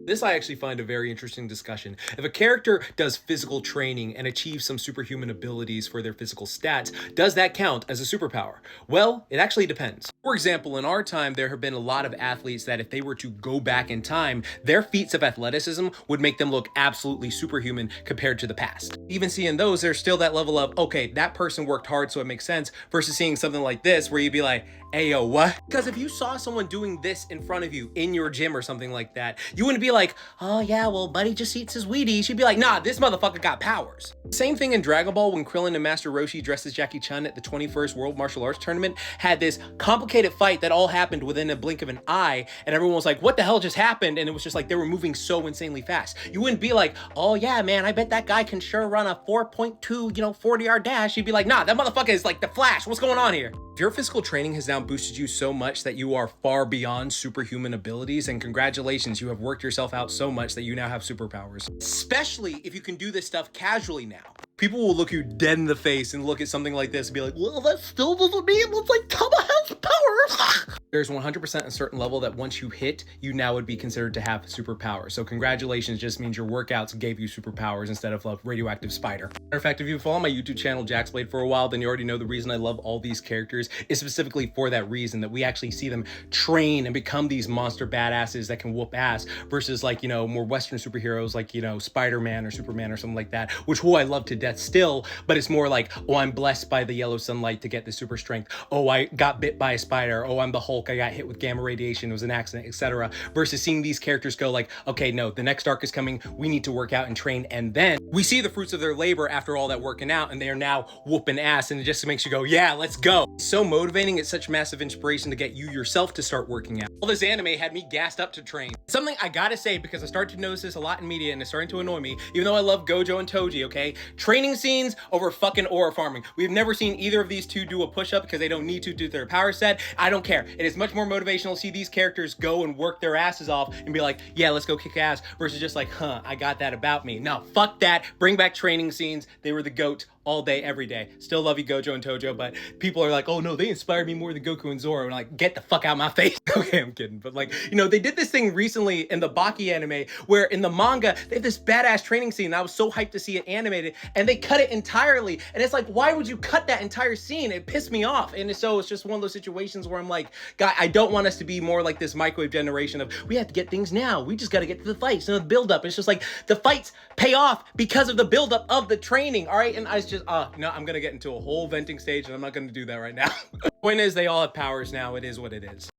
This I actually find a very interesting discussion. If a character does physical training and achieves some superhuman abilities for their physical stats, does that count as a superpower? Well, it actually depends. For example, in our time, there have been a lot of athletes that if they were to go back in time, their feats of athleticism would make them look absolutely superhuman compared to the past. Even seeing those, there's still that level of, okay, that person worked hard, so it makes sense, versus seeing something like this where you'd be like, hey, yo, what? Because if you saw someone doing this in front of you in your gym or something like that, you wouldn't be like, oh yeah, well, buddy just eats his Wheaties. You'd be like, nah, this motherfucker got powers. Same thing in Dragon Ball when Krillin and Master Roshi dressed as Jackie Chun at the 21st World Martial Arts Tournament had this complicated fight that all happened within a blink of an eye, and everyone was like, what the hell just happened? And it was just like they were moving so insanely fast. You wouldn't be like, oh yeah, man, I bet that guy can sure run a 4.2, 40-yard dash. You'd be like, nah, that motherfucker is like the Flash. What's going on here? If your physical training has now boosted you so much that you are far beyond superhuman abilities, and congratulations, you have worked yourself out so much that you now have superpowers. Especially if you can do this stuff casually now. People will look you dead in the face and look at something like this and be like, well, that still doesn't mean it's like Tama has powers. There's 100% a certain level that once you hit, you now would be considered to have superpowers. So congratulations just means your workouts gave you superpowers instead of a radioactive spider. Matter of fact, if you follow my YouTube channel, JaxBlade, for a while, then you already know the reason I love all these characters is specifically for that reason, that we actually see them train and become these monster badasses that can whoop ass versus like, more Western superheroes like, Spider-Man or Superman or something like that, which I love to death still, but it's more like, oh, I'm blessed by the yellow sunlight to get the super strength. Oh, I got bit by a spider. Oh, I'm the Hulk. I got hit with gamma radiation. It was an accident, etc. Versus seeing these characters go like, okay, no, the next arc is coming. We need to work out and train. And then we see the fruits of their labor after all that working out, and they are now whooping ass. And it just makes you go, yeah, let's go. It's so motivating. It's such massive inspiration to get you yourself to start working out. All this anime had me gassed up to train. Something I gotta say, because I started to notice this a lot in media and it's starting to annoy me, even though I love Gojo and Toji, okay? Training scenes over fucking aura farming. We've never seen either of these two do a push-up because they don't need to do their power set. I don't care. It is much more motivational to see these characters go and work their asses off and be like, yeah, let's go kick ass, versus just like, I got that about me. No, fuck that. Bring back training scenes. They were the GOAT all day, every day. Still love you, Gojo and Tojo, but people are like, oh no, they inspired me more than Goku and Zoro. And like, get the fuck out of my face. Okay, I'm kidding. But like, they did this thing recently in the Baki anime where in the manga, they have this badass training scene. I was so hyped to see it animated, and they cut it entirely. And it's like, why would you cut that entire scene? It pissed me off. And so it's just one of those situations where I'm like, God, I don't want us to be more like this microwave generation of, we have to get things now. We just got to get to the fights and the build up. It's just like the fights pay off because of the build up of the training. All right. And I was just, no, I'm going to get into a whole venting stage and I'm not going to do that right now. Point is, they all have powers now. It is what it is.